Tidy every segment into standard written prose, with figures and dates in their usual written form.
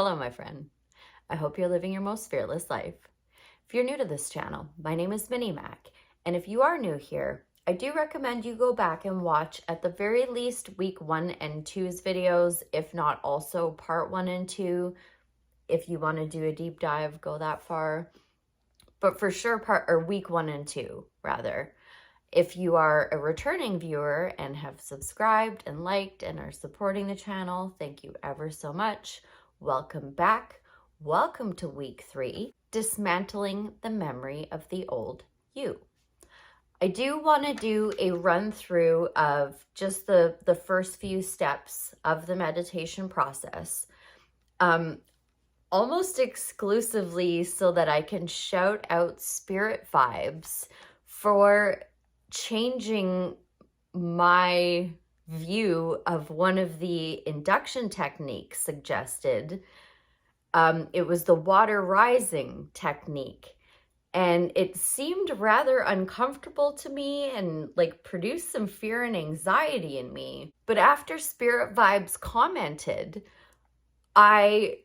Hello, my friend. I hope you're living your most fearless life. If you're new to this channel, my name is Minnie Mac, and if you are new here, I do recommend you go back and watch at the very least week 1 and 2's videos, if not also part 1 and 2. If you want to do a deep dive, go that far. But for sure, week 1 and 2, rather. If you are a returning viewer and have subscribed and liked and are supporting the channel, thank you ever so much. Welcome back. Welcome to week 3, Dismantling the Memory of the Old You. I do want to do a run through of just the first few steps of the meditation process, almost exclusively so that I can shout out spirit vibes for changing my view of one of the induction techniques suggested. It was the water rising technique, and it seemed rather uncomfortable to me and like produced some fear and anxiety in me. But after Spirit Vibes commented, I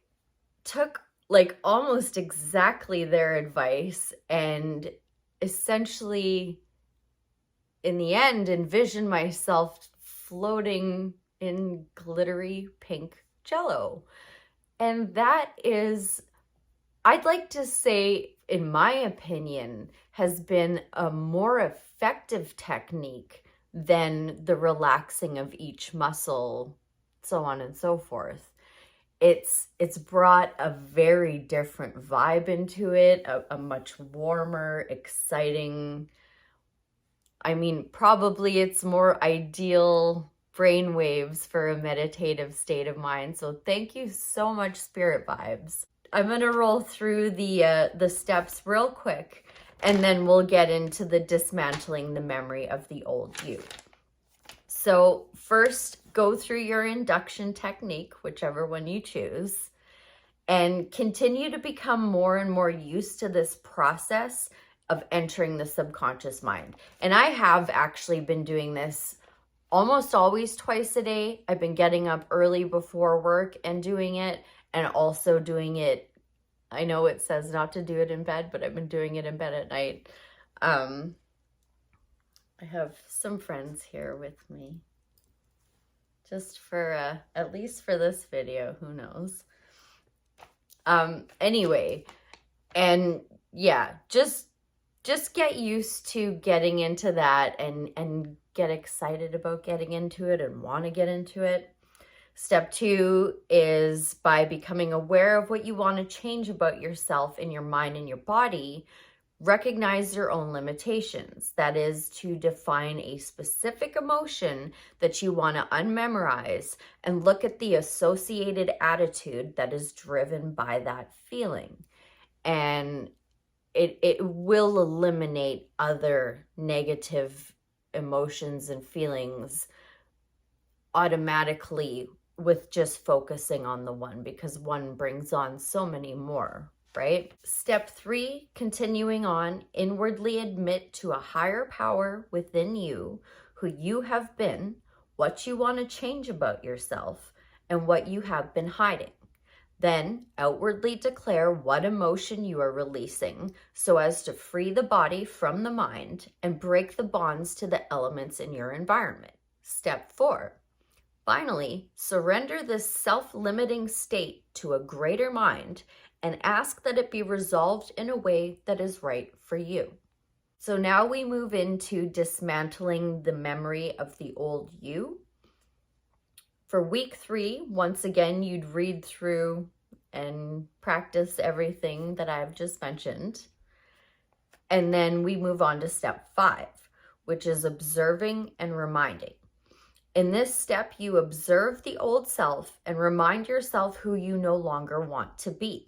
took like almost exactly their advice and essentially in the end envisioned myself floating in glittery pink jello. And that is, I'd like to say, in my opinion, has been a more effective technique than the relaxing of each muscle, so on and so forth. It's brought a very different vibe into it, a much warmer, exciting, I mean, probably it's more ideal brainwaves for a meditative state of mind. So thank you so much, Spirit Vibes. I'm gonna roll through the steps real quick, and then we'll get into the dismantling the memory of the old you. So first, go through your induction technique, whichever one you choose, and continue to become more and more used to this process of entering the subconscious mind. And I have actually been doing this almost always twice a day. I've been getting up early before work and doing it, and also doing it, I know it says not to do it in bed, but I've been doing it in bed at night. I have some friends here with me, just for, at least for this video, who knows. Anyway, and yeah, just get used to getting into that and get excited about getting into it and want to get into it. Step 2 is by becoming aware of what you want to change about yourself in your mind and your body. Recognize your own limitations. That is to define a specific emotion that you want to unmemorize and look at the associated attitude that is driven by that feeling. And it will eliminate other negative emotions and feelings automatically with just focusing on the one, because one brings on so many more, right? Step 3, continuing on, inwardly admit to a higher power within you, who you have been, what you want to change about yourself, and what you have been hiding. Then outwardly declare what emotion you are releasing so as to free the body from the mind and break the bonds to the elements in your environment. Step 4. Finally, surrender this self-limiting state to a greater mind and ask that it be resolved in a way that is right for you. So now we move into dismantling the memory of the old you. For week 3, once again, you'd read through and practice everything that I've just mentioned. And then we move on to step 5, which is observing and reminding. In this step, you observe the old self and remind yourself who you no longer want to be.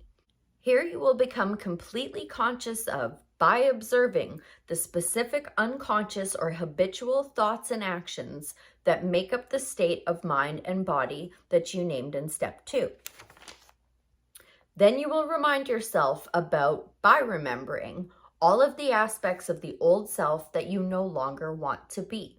Here you will become completely conscious of, by observing, the specific unconscious or habitual thoughts and actions that make up the state of mind and body that you named in step 2. Then you will remind yourself about, by remembering, all of the aspects of the old self that you no longer want to be.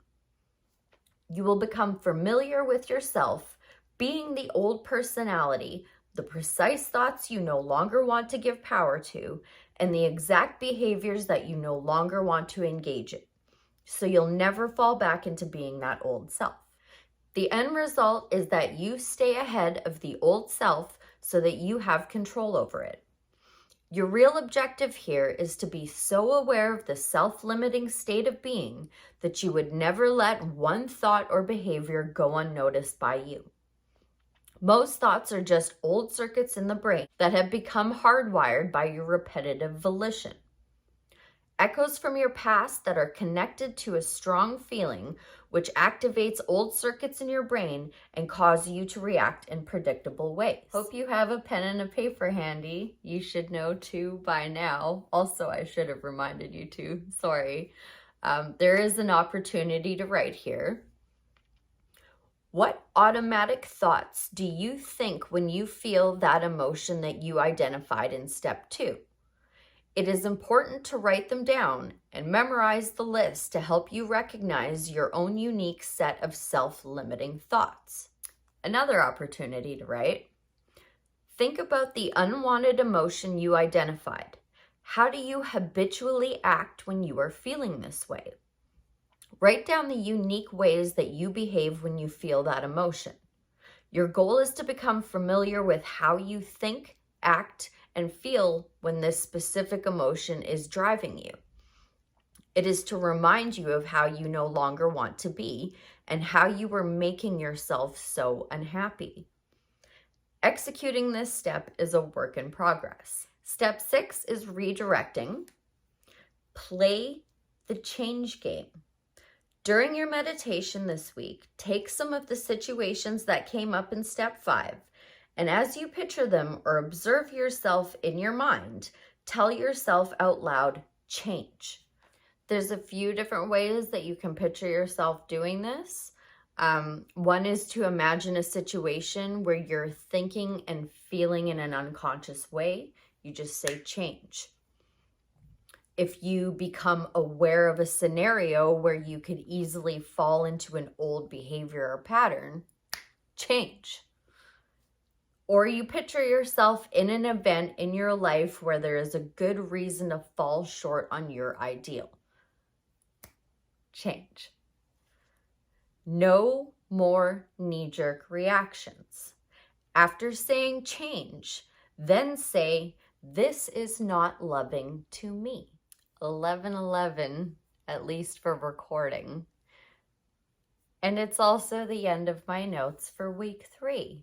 You will become familiar with yourself being the old personality the precise thoughts you no longer want to give power to, and the exact behaviors that you no longer want to engage in. So you'll never fall back into being that old self. The end result is that you stay ahead of the old self so that you have control over it. Your real objective here is to be so aware of the self-limiting state of being that you would never let one thought or behavior go unnoticed by you. Most thoughts are just old circuits in the brain that have become hardwired by your repetitive volition. Echoes from your past that are connected to a strong feeling which activates old circuits in your brain and cause you to react in predictable ways. Hope you have a pen and a paper handy. You should know too by now. Also, I should have reminded you too, sorry. There is an opportunity to write here. What automatic thoughts do you think when you feel that emotion that you identified in step 2? It is important to write them down and memorize the list to help you recognize your own unique set of self-limiting thoughts. Another opportunity to write. Think about the unwanted emotion you identified. How do you habitually act when you are feeling this way? Write down the unique ways that you behave when you feel that emotion. Your goal is to become familiar with how you think, act, and feel when this specific emotion is driving you. It is to remind you of how you no longer want to be and how you were making yourself so unhappy. Executing this step is a work in progress. Step 6 is redirecting. Play the change game. During your meditation this week, take some of the situations that came up in step 5, and as you picture them or observe yourself in your mind, tell yourself out loud, change. There's a few different ways that you can picture yourself doing this. One is to imagine a situation where you're thinking and feeling in an unconscious way. You just say change. If you become aware of a scenario where you could easily fall into an old behavior or pattern, change. Or you picture yourself in an event in your life where there is a good reason to fall short on your ideal. Change. No more knee-jerk reactions. After saying change, then say, this is not loving to me. 11:11, at least for recording. And it's also the end of my notes for week 3.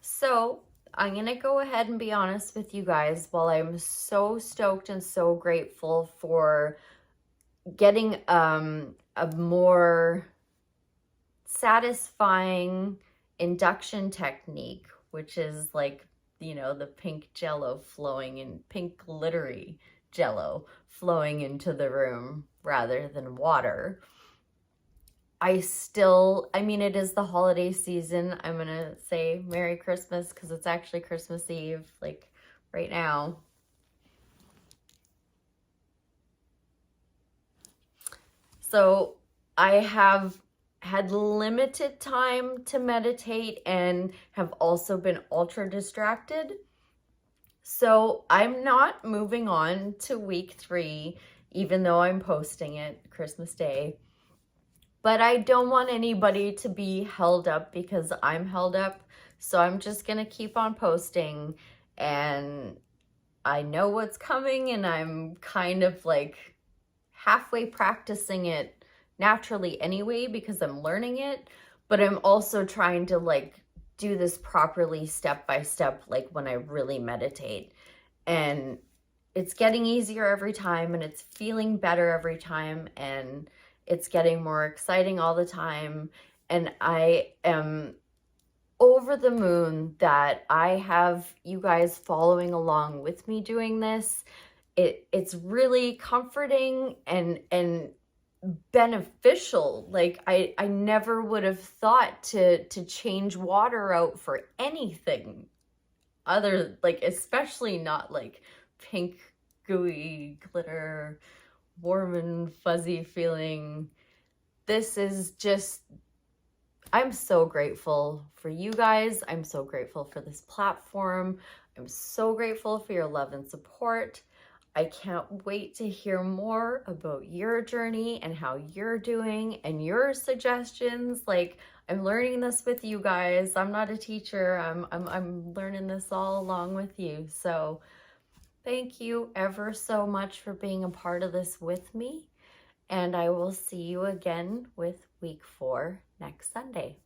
So I'm going to go ahead and be honest with you guys. While I'm so stoked and so grateful for getting a more satisfying induction technique, which is like, you know, the pink jello flowing in, pink glittery jello flowing into the room rather than water. I mean, it is the holiday season. I'm going to say Merry Christmas because it's actually Christmas Eve, like right now. So I have had limited time to meditate and have also been ultra distracted. So I'm not moving on to week 3, even though I'm posting it Christmas Day. But I don't want anybody to be held up because I'm held up. So I'm just going to keep on posting, and I know what's coming, and I'm kind of like halfway practicing it naturally anyway because I'm learning it. But I'm also trying to like do this properly step by step, like when I really meditate. And it's getting easier every time, and it's feeling better every time, and it's getting more exciting all the time. And I am over the moon that I have you guys following along with me doing this. It's really comforting and beneficial. Like I never would have thought to change water out for anything other, like especially not like pink gooey glitter, warm and fuzzy feeling. This is just I'm so grateful for you guys. I'm so grateful for this platform. I'm so grateful for your love and support. I can't wait to hear more about your journey and how you're doing and your suggestions. Like, I'm learning this with you guys. I'm not a teacher. I'm learning this all along with you. So thank you ever so much for being a part of this with me. And I will see you again with week 4 next Sunday.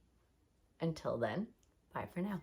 Until then, bye for now.